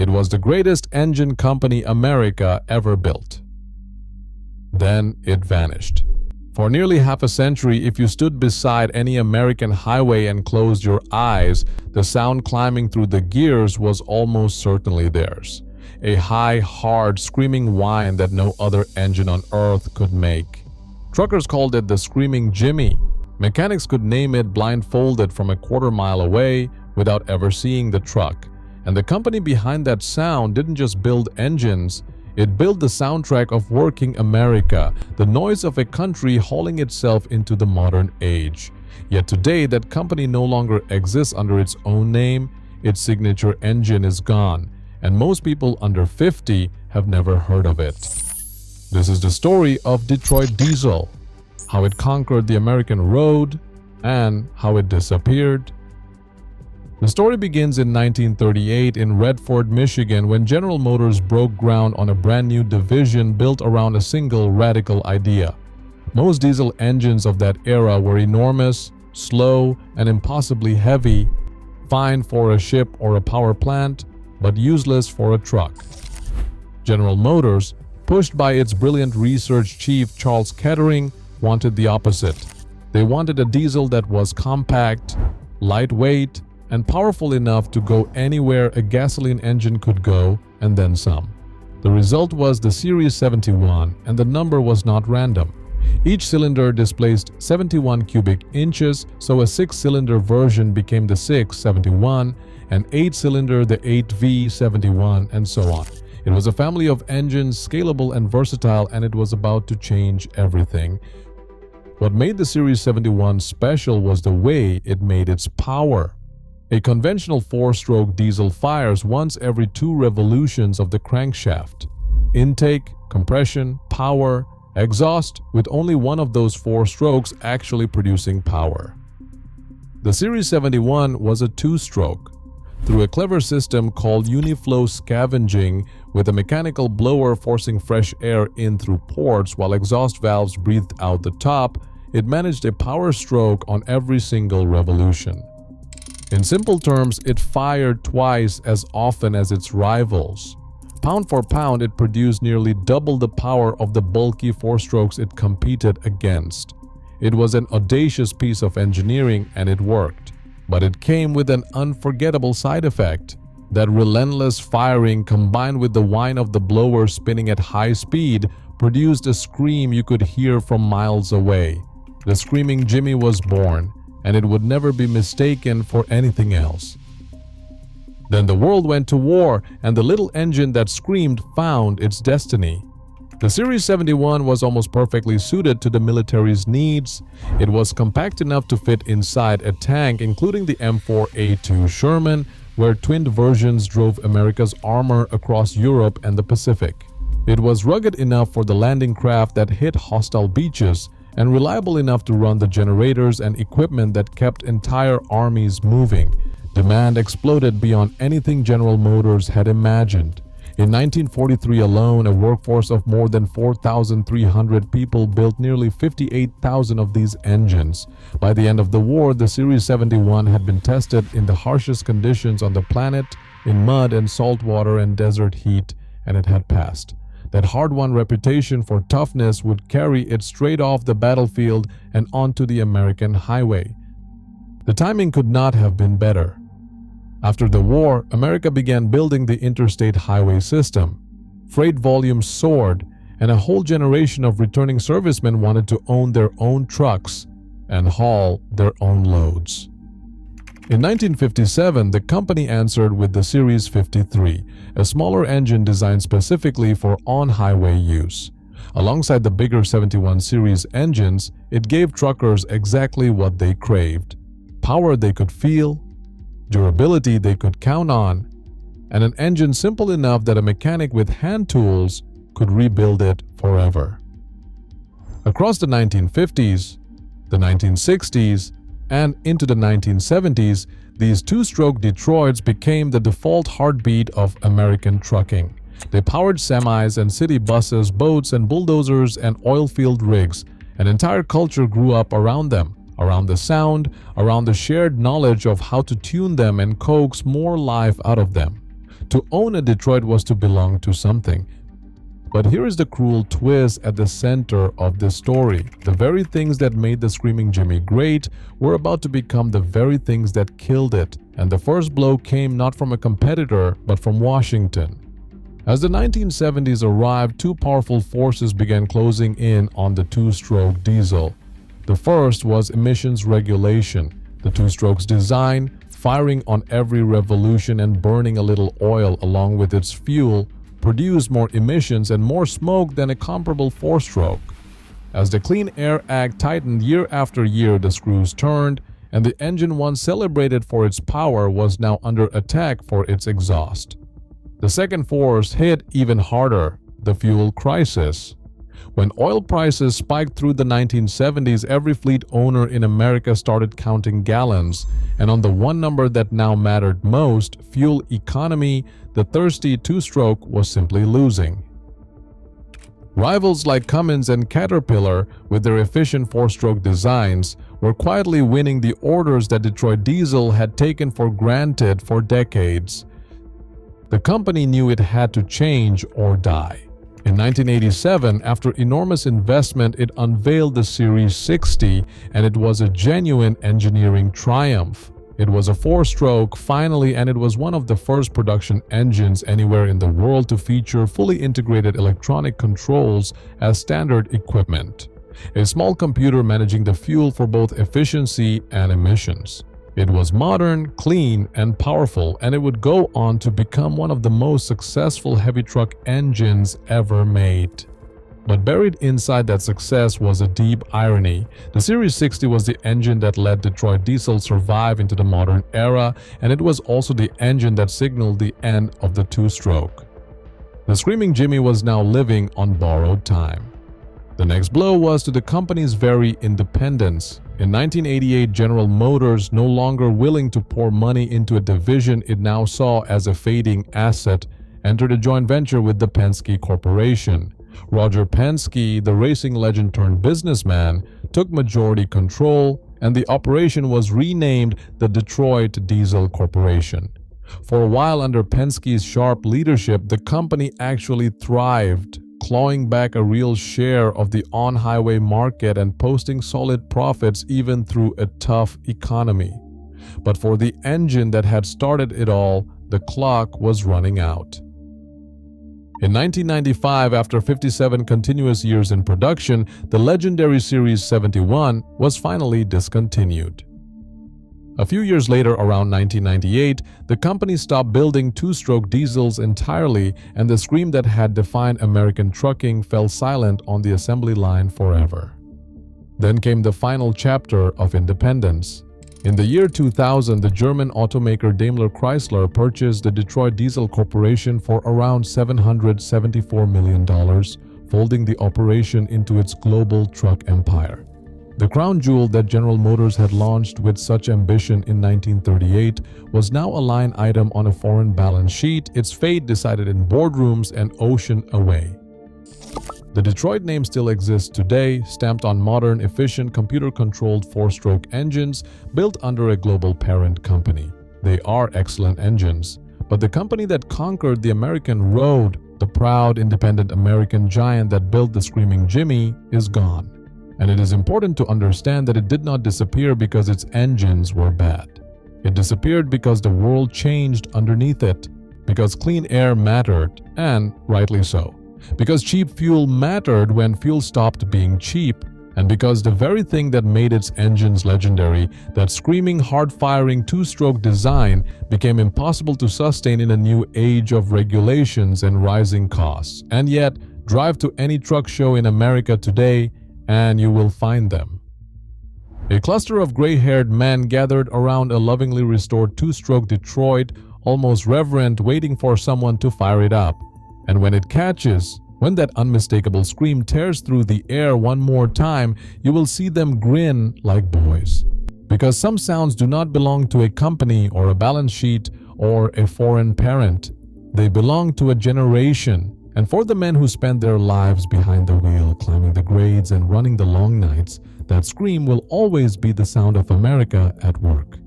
It was the greatest engine company America ever built. Then it vanished. For nearly half a century, if you stood beside any American highway and closed your eyes, the sound climbing through the gears was almost certainly theirs. A high, hard, screaming whine that no other engine on earth could make. Truckers called it the Screaming Jimmy. Mechanics could name it blindfolded from a quarter-mile away without ever seeing the truck. And the company behind that sound didn't just build engines, it built the soundtrack of working America, the noise of a country hauling itself into the modern age. Yet today, that company no longer exists under its own name, its signature engine is gone, and most people under 50 have never heard of it. This is the story of Detroit Diesel, how it conquered the American road, and how it disappeared. The story begins in 1938 in Redford, Michigan, when General Motors broke ground on a brand new division built around a single radical idea. Most diesel engines of that era were enormous, slow, and impossibly heavy, fine for a ship or a power plant, but useless for a truck. General Motors, pushed by its brilliant research chief Charles Kettering, wanted the opposite. They wanted a diesel that was compact, lightweight, and powerful enough to go anywhere a gasoline engine could go, and then some. The result was the Series 71, and the number was not random. Each cylinder displaced 71 cubic inches, so a 6-cylinder version became the 671, an 8-cylinder the 8V71, and so on. It was a family of engines, scalable and versatile, and it was about to change everything. What made the Series 71 special was the way it made its power. A conventional 4-stroke diesel fires once every 2 revolutions of the crankshaft. Intake, compression, power, exhaust, with only one of those 4 strokes actually producing power. The Series 71 was a 2-stroke. Through a clever system called Uniflow scavenging, with a mechanical blower forcing fresh air in through ports while exhaust valves breathed out the top, it managed a power stroke on every single revolution. In simple terms, it fired twice as often as its rivals. Pound for pound, it produced nearly double the power of the bulky 4-strokes it competed against. It was an audacious piece of engineering, and it worked. But it came with an unforgettable side effect. That relentless firing, combined with the whine of the blower spinning at high speed, produced a scream you could hear from miles away. The Screaming Jimmy was born, and it would never be mistaken for anything else. Then the world went to war, and the little engine that screamed found its destiny. The Series 71 was almost perfectly suited to the military's needs. It was compact enough to fit inside a tank, including the M4A2 Sherman, where twinned versions drove America's armor across Europe and the Pacific. It was rugged enough for the landing craft that hit hostile beaches, and reliable enough to run the generators and equipment that kept entire armies moving. Demand exploded beyond anything General Motors had imagined. In 1943 alone, a workforce of more than 4,300 people built nearly 58,000 of these engines. By the end of the war, the Series 71 had been tested in the harshest conditions on the planet, in mud and salt water and desert heat, and it had passed. That hard-won reputation for toughness would carry it straight off the battlefield and onto the American highway. The timing could not have been better. After the war, America began building the interstate highway system. Freight volumes soared, and a whole generation of returning servicemen wanted to own their own trucks and haul their own loads. In 1957, the company answered with the Series 53, a smaller engine designed specifically for on-highway use. Alongside the bigger 71 series engines, it gave truckers exactly what they craved: power they could feel, durability they could count on, and an engine simple enough that a mechanic with hand tools could rebuild it forever. Across the 1950s, the 1960s, and into the 1970s, these two-stroke Detroits became the default heartbeat of American trucking. They powered semis and city buses, boats and bulldozers and oil-field rigs. An entire culture grew up around them, around the sound, around the shared knowledge of how to tune them and coax more life out of them. To own a Detroit was to belong to something. But here is the cruel twist at the center of this story. The very things that made the Screaming Jimmy great were about to become the very things that killed it, and the first blow came not from a competitor but from Washington. As the 1970s arrived, two powerful forces began closing in on the two-stroke diesel. The first was emissions regulation. The two-stroke's design, firing on every revolution and burning a little oil along with its fuel, produced more emissions and more smoke than a comparable four-stroke. As the Clean Air Act tightened year after year, the screws turned, and the engine once celebrated for its power was now under attack for its exhaust. The second force hit even harder: the fuel crisis. When oil prices spiked through the 1970s, every fleet owner in America started counting gallons, and on the one number that now mattered most, fuel economy, the thirsty two-stroke was simply losing. Rivals like Cummins and Caterpillar, with their efficient four-stroke designs, were quietly winning the orders that Detroit Diesel had taken for granted for decades. The company knew it had to change or die. In 1987, after enormous investment, it unveiled the Series 60, and it was a genuine engineering triumph. It was a four-stroke, finally, and it was one of the first production engines anywhere in the world to feature fully integrated electronic controls as standard equipment. A small computer managing the fuel for both efficiency and emissions. It was modern, clean, and powerful, and it would go on to become one of the most successful heavy truck engines ever made. But buried inside that success was a deep irony. The Series 60 was the engine that let Detroit Diesel survive into the modern era, and it was also the engine that signaled the end of the two-stroke. The Screaming Jimmy was now living on borrowed time. The next blow was to the company's very independence. In 1988, General Motors, no longer willing to pour money into a division it now saw as a fading asset, entered a joint venture with the Penske Corporation. Roger Penske, the racing legend turned businessman, took majority control, and the operation was renamed the Detroit Diesel Corporation. For a while under Penske's sharp leadership, the company actually thrived, clawing back a real share of the on-highway market and posting solid profits even through a tough economy. But for the engine that had started it all, the clock was running out. In 1995, after 57 continuous years in production, the legendary Series 71 was finally discontinued. A few years later, around 1998, the company stopped building two-stroke diesels entirely, and the scream that had defined American trucking fell silent on the assembly line forever. Then came the final chapter of independence. In the year 2000, the German automaker Daimler Chrysler purchased the Detroit Diesel Corporation for around $774 million, folding the operation into its global truck empire. The crown jewel that General Motors had launched with such ambition in 1938 was now a line item on a foreign balance sheet, its fate decided in boardrooms an ocean away. The Detroit name still exists today, stamped on modern, efficient, computer-controlled four-stroke engines built under a global parent company. They are excellent engines, but the company that conquered the American road, the proud, independent American giant that built the Screaming Jimmy, is gone. And it is important to understand that it did not disappear because its engines were bad. It disappeared because the world changed underneath it, because clean air mattered, and rightly so. Because cheap fuel mattered when fuel stopped being cheap, and because the very thing that made its engines legendary, that screaming, hard-firing two-stroke design, became impossible to sustain in a new age of regulations and rising costs. And yet, drive to any truck show in America today, and you will find them. A cluster of gray-haired men gathered around a lovingly restored two-stroke Detroit, almost reverent, waiting for someone to fire it up. And when it catches, when that unmistakable scream tears through the air one more time, you will see them grin like boys. Because some sounds do not belong to a company or a balance sheet or a foreign parent. They belong to a generation. And for the men who spend their lives behind the wheel, climbing the grades and running the long nights, that scream will always be the sound of America at work.